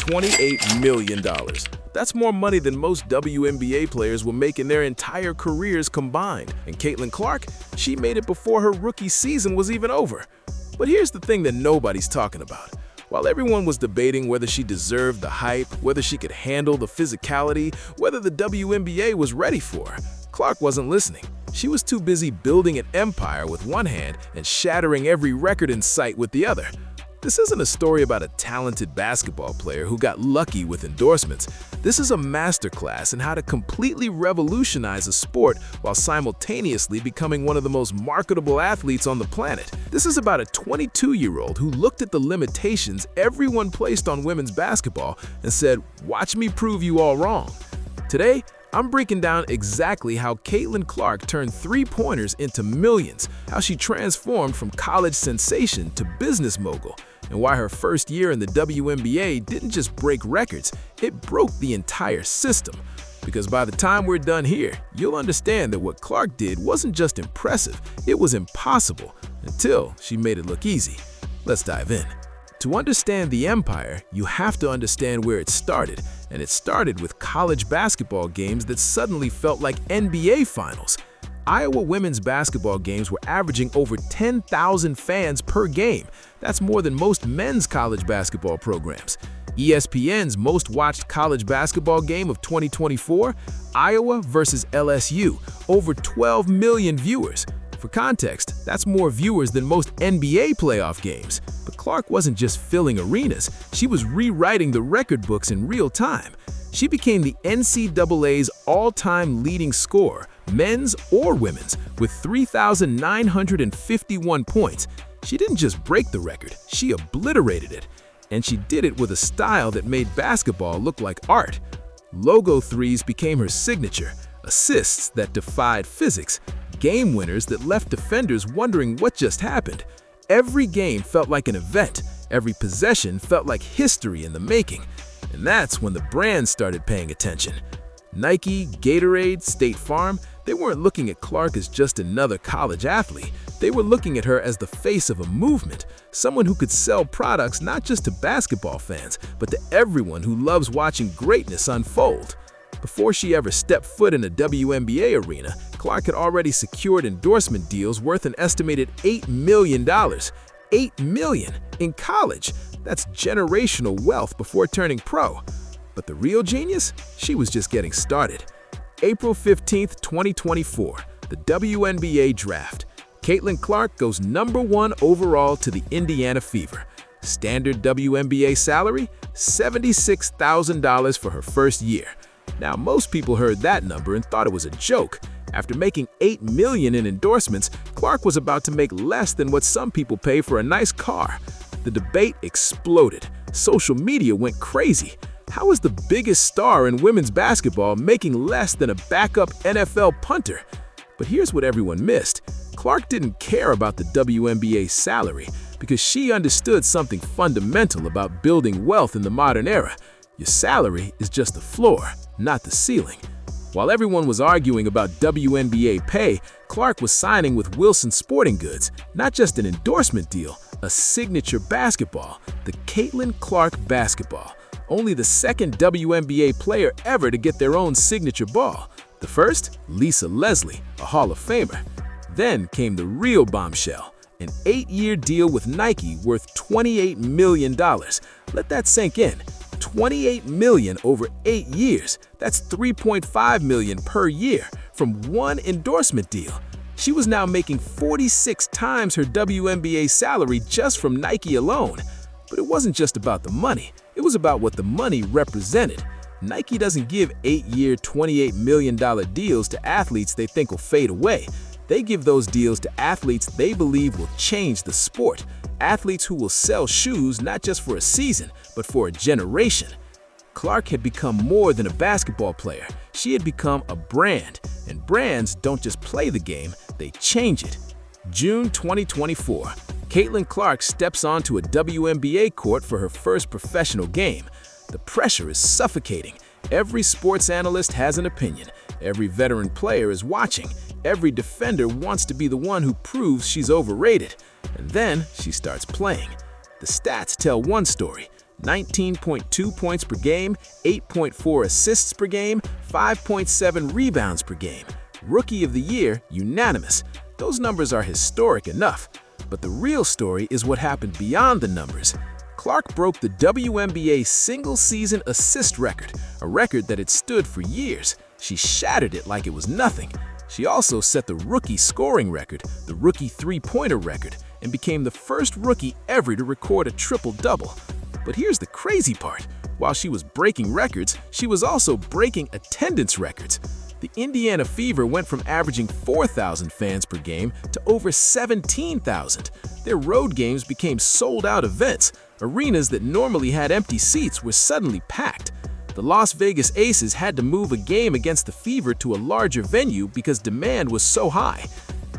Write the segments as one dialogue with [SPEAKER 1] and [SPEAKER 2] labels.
[SPEAKER 1] $28 million. That's more money than most WNBA players will make in their entire careers combined. And Caitlin Clark, she made it before her rookie season was even over. But here's the thing that nobody's talking about. While everyone was debating whether she deserved the hype, whether she could handle the physicality, whether the WNBA was ready for her, Clark wasn't listening. She was too busy building an empire with one hand and shattering every record in sight with the other. This isn't a story about a talented basketball player who got lucky with endorsements. This is a masterclass in how to completely revolutionize a sport while simultaneously becoming one of the most marketable athletes on the planet. This is about a 22-year-old who looked at the limitations everyone placed on women's basketball and said, "Watch me prove you all wrong." Today, I'm breaking down exactly how Caitlin Clark turned three-pointers into millions, how she transformed from college sensation to business mogul, and why her first year in the WNBA didn't just break records, it broke the entire system. Because by the time we're done here, you'll understand that what Clark did wasn't just impressive, it was impossible, until she made it look easy. Let's dive in. To understand the empire, you have to understand where it started, and it started with college basketball games that suddenly felt like NBA finals. Iowa women's basketball games were averaging over 10,000 fans per game. That's more than most men's college basketball programs. ESPN's most-watched college basketball game of 2024, Iowa versus LSU, over 12 million viewers. For context, that's more viewers than most NBA playoff games. But Clark wasn't just filling arenas, she was rewriting the record books in real time. She became the NCAA's all-time leading scorer, men's or women's, with 3,951 points. She didn't just break the record, she obliterated it. And she did it with a style that made basketball look like art. Logo threes became her signature, assists that defied physics, game winners that left defenders wondering what just happened. Every game felt like an event, every possession felt like history in the making. And that's when the brands started paying attention. Nike, Gatorade, State Farm, they weren't looking at Clark as just another college athlete. They were looking at her as the face of a movement, someone who could sell products not just to basketball fans, but to everyone who loves watching greatness unfold. Before she ever stepped foot in a WNBA arena, Clark had already secured endorsement deals worth an estimated $8 million. $8 million in college! That's generational wealth before turning pro. But the real genius? She was just getting started. April 15, 2024, the WNBA draft. Caitlin Clark goes #1 overall to the Indiana Fever. Standard WNBA salary? $76,000 for her first year. Now, most people heard that number and thought it was a joke. After making $8 million in endorsements, Clark was about to make less than what some people pay for a nice car. The debate exploded. Social media went crazy. How is the biggest star in women's basketball making less than a backup NFL punter? But here's what everyone missed. Clark didn't care about the WNBA's salary because she understood something fundamental about building wealth in the modern era. Your salary is just the floor, not the ceiling. While everyone was arguing about WNBA pay, Clark was signing with Wilson Sporting Goods, not just an endorsement deal, a signature basketball, the Caitlin Clark basketball. Only the second WNBA player ever to get their own signature ball. The first, Lisa Leslie, a Hall of Famer. Then came the real bombshell, an 8-year deal with Nike worth $28 million. Let that sink in. $28 million over 8 years. That's $3.5 million per year from one endorsement deal. She was now making 46 times her WNBA salary just from Nike alone. But it wasn't just about the money. It was about what the money represented. Nike doesn't give 8-year, $28 million deals to athletes they think will fade away. They give those deals to athletes they believe will change the sport. Athletes who will sell shoes not just for a season, but for a generation. Clark had become more than a basketball player. She had become a brand, and brands don't just play the game, they change it. June 2024, Caitlin Clark steps onto a WNBA court for her first professional game. The pressure is suffocating. Every sports analyst has an opinion. Every veteran player is watching. Every defender wants to be the one who proves she's overrated. And then she starts playing. The stats tell one story. 19.2 points per game, 8.4 assists per game, 5.7 rebounds per game. Rookie of the Year, unanimous. Those numbers are historic enough. But the real story is what happened beyond the numbers. Clark broke the WNBA single-season assist record, a record that had stood for years. She shattered it like it was nothing. She also set the rookie scoring record, the rookie three-pointer record, and became the first rookie ever to record a triple-double. But here's the crazy part. While she was breaking records, she was also breaking attendance records. The Indiana Fever went from averaging 4,000 fans per game to over 17,000. Their road games became sold-out events. Arenas that normally had empty seats were suddenly packed. The Las Vegas Aces had to move a game against the Fever to a larger venue because demand was so high.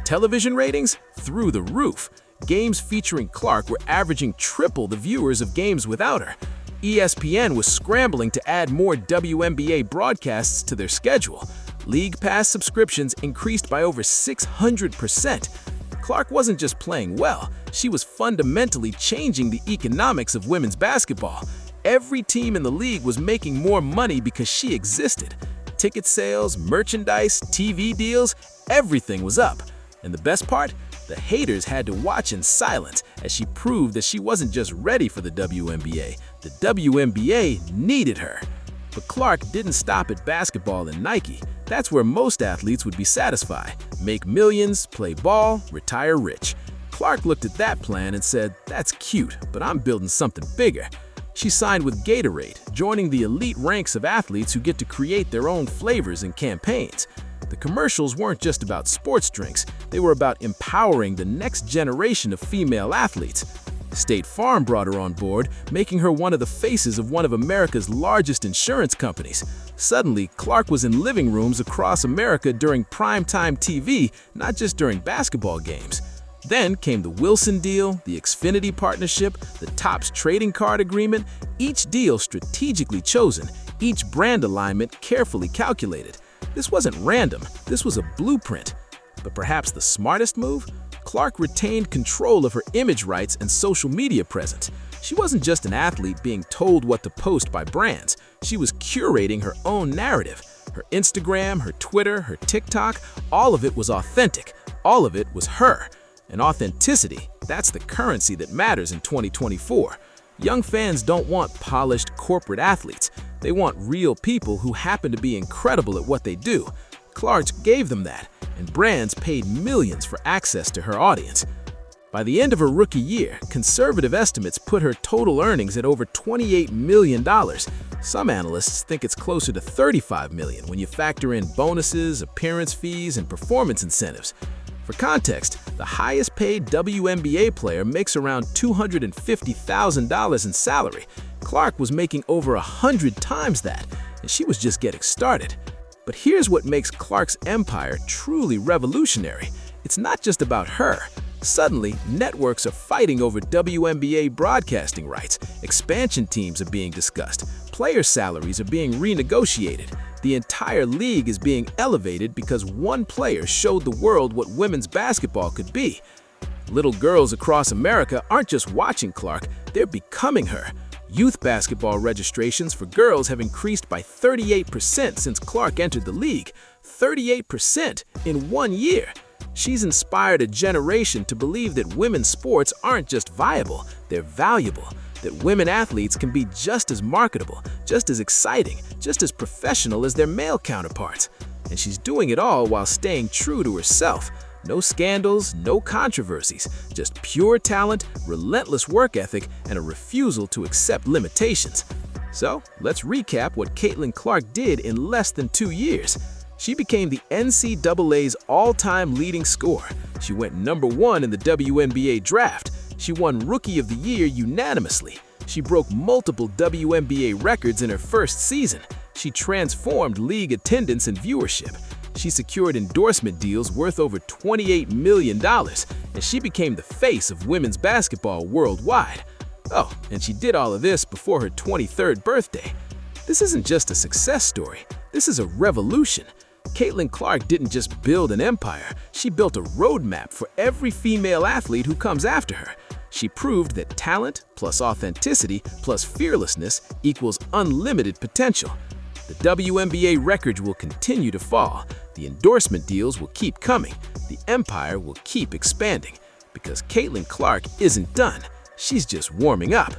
[SPEAKER 1] Television ratings? Through the roof. Games featuring Clark were averaging triple the viewers of games without her. ESPN was scrambling to add more WNBA broadcasts to their schedule. League Pass subscriptions increased by over 600%. Clark wasn't just playing well, she was fundamentally changing the economics of women's basketball. Every team in the league was making more money because she existed. Ticket sales, merchandise, TV deals, everything was up. And the best part? The haters had to watch in silence as she proved that she wasn't just ready for the WNBA. The WNBA needed her. But Clark didn't stop at basketball and Nike. That's where most athletes would be satisfied. Make millions, play ball, retire rich. Clark looked at that plan and said, "That's cute, but I'm building something bigger." She signed with Gatorade, joining the elite ranks of athletes who get to create their own flavors and campaigns. The commercials weren't just about sports drinks, they were about empowering the next generation of female athletes. State Farm brought her on board, making her one of the faces of one of America's largest insurance companies. Suddenly, Clark was in living rooms across America during primetime TV, not just during basketball games. Then came the Wilson deal, the Xfinity partnership, the Topps trading card agreement, each deal strategically chosen, each brand alignment carefully calculated. This wasn't random, this was a blueprint. But perhaps the smartest move? Clark retained control of her image rights and social media presence. She wasn't just an athlete being told what to post by brands. She was curating her own narrative. Her Instagram, her Twitter, her TikTok, all of it was authentic. All of it was her. And authenticity, that's the currency that matters in 2024. Young fans don't want polished corporate athletes. They want real people who happen to be incredible at what they do. Clark gave them that, and brands paid millions for access to her audience. By the end of her rookie year, conservative estimates put her total earnings at over $28 million. Some analysts think it's closer to $35 million when you factor in bonuses, appearance fees, and performance incentives. For context, the highest paid WNBA player makes around $250,000 in salary. Clark was making over 100 times that, and she was just getting started. But here's what makes Clark's empire truly revolutionary. It's not just about her. Suddenly, networks are fighting over WNBA broadcasting rights, expansion teams are being discussed, player salaries are being renegotiated. The entire league is being elevated because one player showed the world what women's basketball could be. Little girls across America aren't just watching Clark, they're becoming her. Youth basketball registrations for girls have increased by 38% since Clark entered the league. 38% in 1 year. She's inspired a generation to believe that women's sports aren't just viable, they're valuable. That women athletes can be just as marketable, just as exciting, just as professional as their male counterparts. And she's doing it all while staying true to herself. No scandals, no controversies, just pure talent, relentless work ethic, and a refusal to accept limitations. So, let's recap what Caitlin Clark did in less than 2 years. She became the NCAA's all-time leading scorer. She went #1 in the WNBA draft. She won Rookie of the Year unanimously. She broke multiple WNBA records in her first season. She transformed league attendance and viewership. She secured endorsement deals worth over $28 million, and she became the face of women's basketball worldwide. Oh, and she did all of this before her 23rd birthday. This isn't just a success story, this is a revolution. Caitlin Clark didn't just build an empire, she built a roadmap for every female athlete who comes after her. She proved that talent plus authenticity plus fearlessness equals unlimited potential. The WNBA records will continue to fall, the endorsement deals will keep coming, the empire will keep expanding. Because Caitlin Clark isn't done, she's just warming up.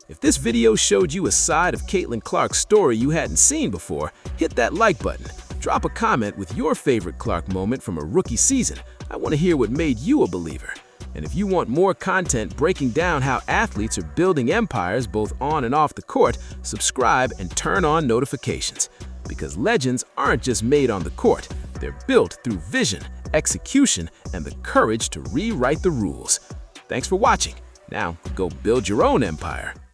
[SPEAKER 1] If this video showed you a side of Caitlin Clark's story you hadn't seen before, hit that like button. Drop a comment with your favorite Clark moment from a rookie season. I want to hear what made you a believer. And if you want more content breaking down how athletes are building empires both on and off the court, subscribe and turn on notifications. Because legends aren't just made on the court, they're built through vision, execution, and the courage to rewrite the rules. Thanks for watching. Now, go build your own empire.